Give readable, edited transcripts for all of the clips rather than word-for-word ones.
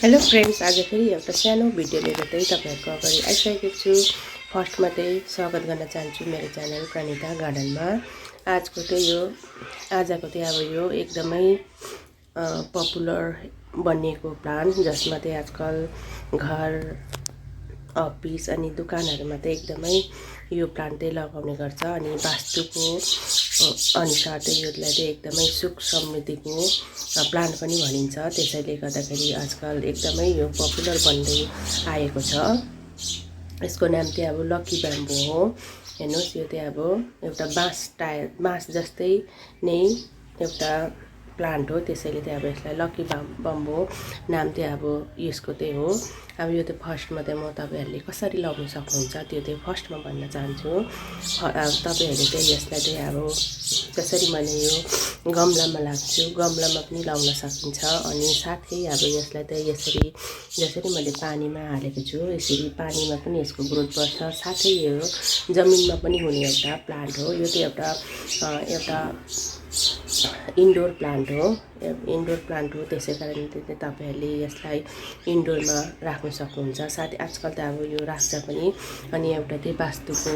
Hello friends, आज फेरि एउटा सानो भिडियो लिएर चाहिँ तपाईहरुको अगाडि आइसकेको छु। फर्स्टमा चाहिँ स्वागत गर्न चाहन्छु मेरो च्यानल प्रणिता गार्डनमा। आजको चाहिँ अब यो एकदमै पपुलर बनिएको प्लान्ट, जसमा चाहिँ आजकल घर अफिस अनि दोकानहरुमा चाहिँ एकदमै यो प्लान्ट चाहिँ लगाउने गर्छ। अनि वास्तुको अनुसार चाहिँ यसलाई चाहिँ एकदमै सुख समृद्धिको प्लान्ट पनि भनिन्छ। त्यसैले गर्दाखेरि आजकल एकदमै यो पपुलर बन्दै आएको छ। यसको नाम चाहिँ अब लकी ब्याम्बो हो। हेर्नुस्, यो चाहिँ अब एउटा बाँस जस्तै नै एउटा प्लान्ट हो। त्यसैले चाहिँ अब यसलाई लकी बम्बो नाम चाहिँ अब यसको चाहिँ हो। अब यो चाहिँ फर्स्टमा चाहिँ म तपाईहरुले कसरी लाउन सक्नुहुन्छ त्यो चाहिँ फर्स्टमा भन्न चाहन्छु। तपाईहरुले चाहिँ यसलाई चाहिँ अब जसरी मैले यो गमलामा लाग्छु, गमलामा पनि लाउन सकिन्छ। अनि साथै अब यसलाई चाहिँ यसरी जसरी मैले पानीमा हालेको छु यसरी पानीमा पनि यसको ग्रोथ बढ्छ। साथै यो जमिनमा पनि हुने एउटा प्लान्ट हो। यो चाहिँ एउटा इन्डोर प्लान्ट हो। त्यसै कारणले चाहिँ तपाईहरुले यसलाई इन्डोरमा राख्न सक्नुहुन्छ। साथै आजकल त अब यो राख्छ पनि। अनि एउटा चाहिँ वास्तुको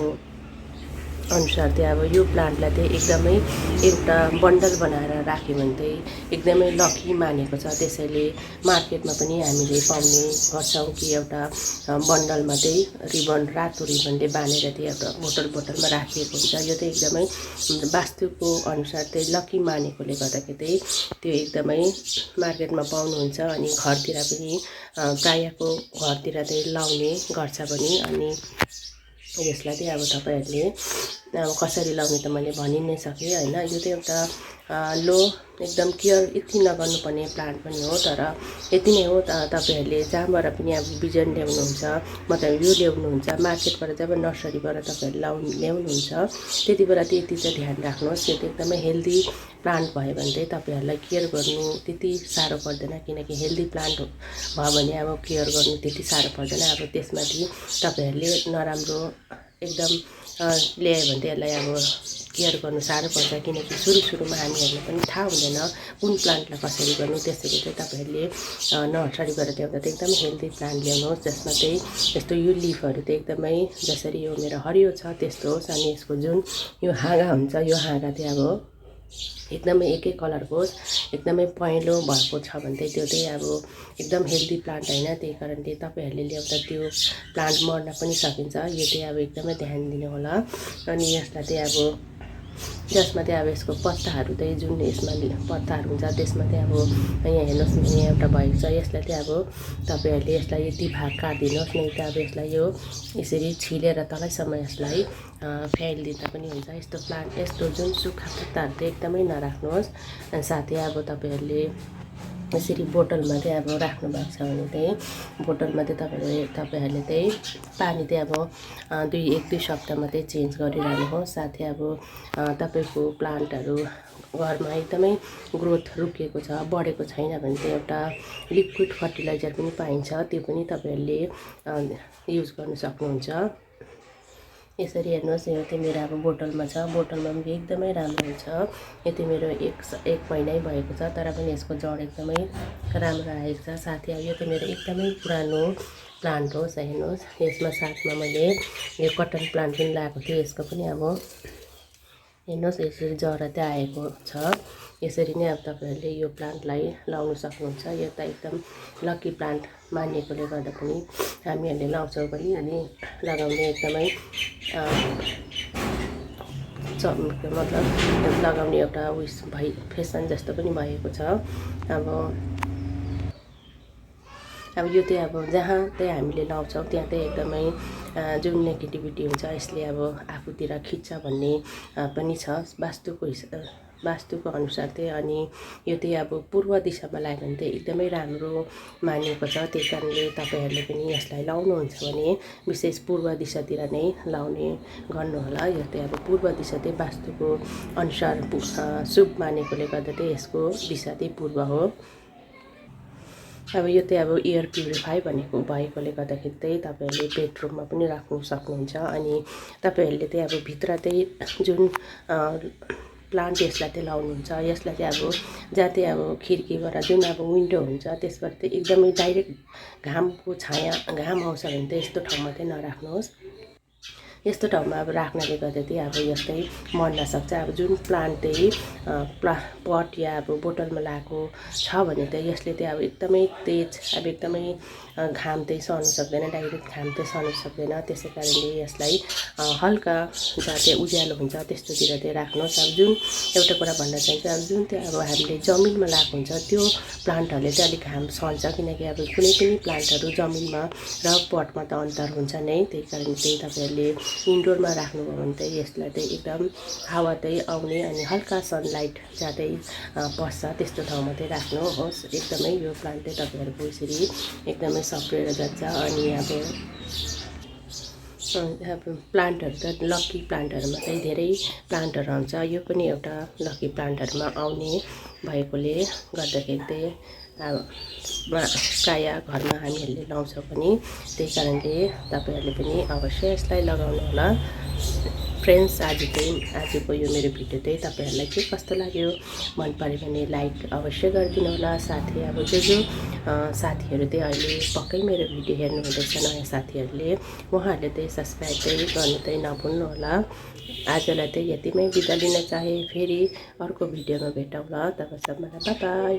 अनुसार चाहिँ अब यो प्लान्टलाई चाहिँ एकदमै एउटा बन्डल बनाएर राख्यो भने चाहिँ एकदमै लकी मानेको छ। त्यसैले मार्केटमा पनि हामीले पाउने गर्छौँ कि एउटा बन्डलमा चाहिँ रातो रिबनले बाँधेर चाहिँ एउटा बोतलमा राखिएको हुन्छ। यो चाहिँ एकदमै वास्तुको अनुसार चाहिँ लकी मानेकोले गर्दाखेरि चाहिँ त्यो एकदमै मार्केटमा पाउनुहुन्छ। अनि घरतिर पनि प्रायःको घरतिर चाहिँ लाउने गर्छ पनि। अनि यसलाई चाहिँ अब तपाईहरुले कसरी लाउने त मैले भनि नै सकेँ हैन। यो चाहिँ एउटा लो एकदम केयर यति नगर्नुपर्ने प्लान्ट पनि हो। तर यति नै हो। तपाईहरुले जहाँबाट पनि अब बिजन ल्याउनुहुन्छ, मतलब यो ल्याउनुहुन्छ मार्केटबाट, जब नर्सरीबाट तपाईहरु ल्याउनुहुन्छ त्यति बेला चाहिँ यति चाहिँ ध्यान राख्नुहोस्। यो चाहिँ एकदमै हेल्दी प्लान्ट भयो भने चाहिँ तपाईहरुलाई केयर गर्नु त्यति साह्रो पर्दैन। किनकि हेल्दी प्लान्ट भयो भने अब केयर गर्नु त्यति साह्रो पर्दैन। अब त्यसमाथि तपाईहरुले नराम्रो एकदम ल्यायो भने चाहिँ यसलाई अब केयर गर्नु साह्रो पर्छ। किनकि सुरुमा हामीहरूलाई पनि थाहा हुँदैन कुन प्लान्टलाई कसरी गर्नु। त्यसैले चाहिँ तपाईहरुले नर्सरीबाट ल्याउँदा चाहिँ एकदम हेल्दी प्लान्ट ल्याउनुहोस्, जसमा चाहिँ यस्तो यो लिफहरू चाहिँ एकदमै जसरी यो मेरो हरियो छ त्यस्तो होस्। अनि यसको जुन यो हाँगा हुन्छ, यो हाँगा चाहिँ अब एकदमै एकै कलरको होस्। एकदमै पहेँलो भएको छ भने चाहिँ त्यो चाहिँ अब एकदम हेल्दी प्लान्ट हैन। त्यही कारणले तपाईहरुले ल्याउँदा त्यो प्लान्ट मर्न पनि सकिन्छ। यो चाहिँ अब एकदमै ध्यान दिनु होला। अनि यसलाई चाहिँ अब जसमा चाहिँ अब यसको पत्ताहरू चाहिँ जुन यसमा पत्ताहरू हुन्छ त्यसमा चाहिँ अब यहाँ हेर्नुहोस्, यहाँ एउटा भएको छ। यसलाई चाहिँ अब तपाईहरुले यसलाई यति भाग काटिदिनुहोस्, नै त अब यसलाई यो यसरी छिलेर तलैसम्म यसलाई फ्यालिदिँदा पनि हुन्छ। यस्तो जुन सुक्खा पत्ताहरू चाहिँ एकदमै नराख्नुहोस्। साथै अब तपाईहरुले यसरी बोतलमा चाहिँ अब राख्नु भएको छ भने चाहिँ बोतलमा चाहिँ तपाईहरुले चाहिँ पानी चाहिँ अब 1-2 सप्ताहमा चाहिँ चेन्ज गरिरहनुहोस्। साथै अब तपाईको प्लान्टहरू घरमा एकदमै ग्रोथ रुकेको छ, बढेको छैन भने चाहिँ एउटा लिक्विड फर्टिलाइजर पनि पाइन्छ, त्यो पनि तपाईहरुले युज गर्न सक्नुहुन्छ। यसरी हेर्नुहोस्, यो चाहिँ मेरो अब बोतलमा छ। बोतलमा पनि एकदमै राम्रो हुन्छ। यो चाहिँ मेरो एक महिनै भएको छ, तर पनि यसको जड एकदमै राम्रो आएको छ। साथै अब यो चाहिँ मेरो एकदमै पुरानो प्लान्ट हो। हेर्नुहोस्, यसमा साथमा मैले यो कटन प्लान्ट पनि लगाएको थिएँ। यसको पनि अब हेर्नुहोस् यसरी जरा चाहिँ आएको छ। यसरी नै अब तपाईहरुले यो प्लान्टलाई लाउन सक्नुहुन्छ। यो त एकदम लकी प्लान्ट मानिएकोले गर्दा पनि हामीहरूले लाउँछौँ पनि। अनि लगाउने एकदमै मतलब लगाउने एउटा फेसन जस्तो पनि भएको छ। अब यो चाहिँ अब जहाँ चाहिँ हामीले लाउँछौँ त्यहाँ चाहिँ एकदमै जुन नेगेटिभिटी हुन्छ यसले अब आफूतिर खिच्छ भन्ने पनि छ वास्तुको अनुसार चाहिँ। अनि यो चाहिँ अब पूर्व दिशामा लाग्यो भने चाहिँ एकदमै राम्रो मानिएको छ। त्यही कारणले तपाईहरुले पनि यसलाई लाउनुहुन्छ भने विशेष पूर्व दिशातिर नै लाउने गर्नुहोला। यो चाहिँ अब पूर्व दिशा चाहिँ वास्तुको अनुसार शुभ मानेकोले गर्दा चाहिँ यसको दिशा चाहिँ पूर्व हो। अब यो चाहिँ अब एयर प्युरिफाई भएकोले गर्दाखेरि चाहिँ तपाईहरुले बेडरुममा पनि राख्न सक्नुहुन्छ। अनि तपाईहरुले चाहिँ अब भित्र चाहिँ जुन प्लान्ट यसलाई चाहिँ लाउनुहुन्छ। यसलाई चाहिँ अब जहाँ चाहिँ अब खिड्कीबाट जुन अब विन्डो हुन्छ त्यसबाट चाहिँ एकदमै डाइरेक्ट घामको छाया घाम आउँछ भने चाहिँ यस्तो ठाउँमा चाहिँ नराख्नुहोस्। यस्तो ठाउँमा अब राख्नाले गर्दा चाहिँ अब यस्तै मर्न सक्छ। अब जुन प्लान्ट चाहिँ पट या अब बोतलमा लगाएको छ भने चाहिँ यसले चाहिँ अब एकदमै तेज अब एकदमै घाम चाहिँ सर्नु सक्दैन, डाइरेक्ट घाम चाहिँ सर्नु सक्दैन। त्यसै कारणले यसलाई हल्का जहाँ चाहिँ उज्यालो हुन्छ त्यस्तोतिर चाहिँ राख्नुहोस्। अब जुन एउटा कुरा भन्न चाहन्छु, अब जुन चाहिँ अब हामीले जमिनमा लगाएको हुन्छ त्यो प्लान्टहरूले चाहिँ अलिक घाम सर्छ, किनकि अब कुनै पनि प्लान्टहरू जमिनमा र पटमा त अन्तर हुन्छ नै। त्यही कारण चाहिँ तपाईँहरूले इन्डोरमा राख्नुभयो भने चाहिँ यसलाई चाहिँ एकदम हावा चाहिँ आउने अनि हल्का सनलाइट जहाँ चाहिँ पर्छ त्यस्तो ठाउँमा चाहिँ राख्नुहोस्। एकदमै यो प्लान्ट चाहिँ तपाईँहरूको यसरी एकदमै सप्रेर जान्छ। अनि अब प्लान्टहरू त लक्की प्लान्टहरूमा चाहिँ धेरै प्लान्टहरू आउँछ। यो पनि एउटा लक्की प्लान्टहरूमा आउने भएकोले गर्दाखेरि चाहिँ प्रायः घरमा हामीहरूले लाउँछौँ पनि। त्यही कारणले तपाईँहरूले पनि अवश्य यसलाई लगाउनु होला। फ्रेन्ड्स, आजको यो मेरो भिडियो चाहिँ तपाईँहरूलाई के कस्तो लाग्यो, मन पऱ्यो भने लाइक अवश्य गरिदिनु होला। साथै अब जो साथीहरू चाहिँ अहिले पक्कै मेरो भिडियो हेर्नु हुँदैछ, नयाँ साथीहरूले, उहाँहरूले चाहिँ सब्सक्राइब चाहिँ गर्नु चाहिँ नभुल्नु होला। आजलाई चाहिँ यतिमै बिदा लिन चाहे। फेरि अर्को भिडियोमा भेटौँला। तबसम्म बाइ बाइ।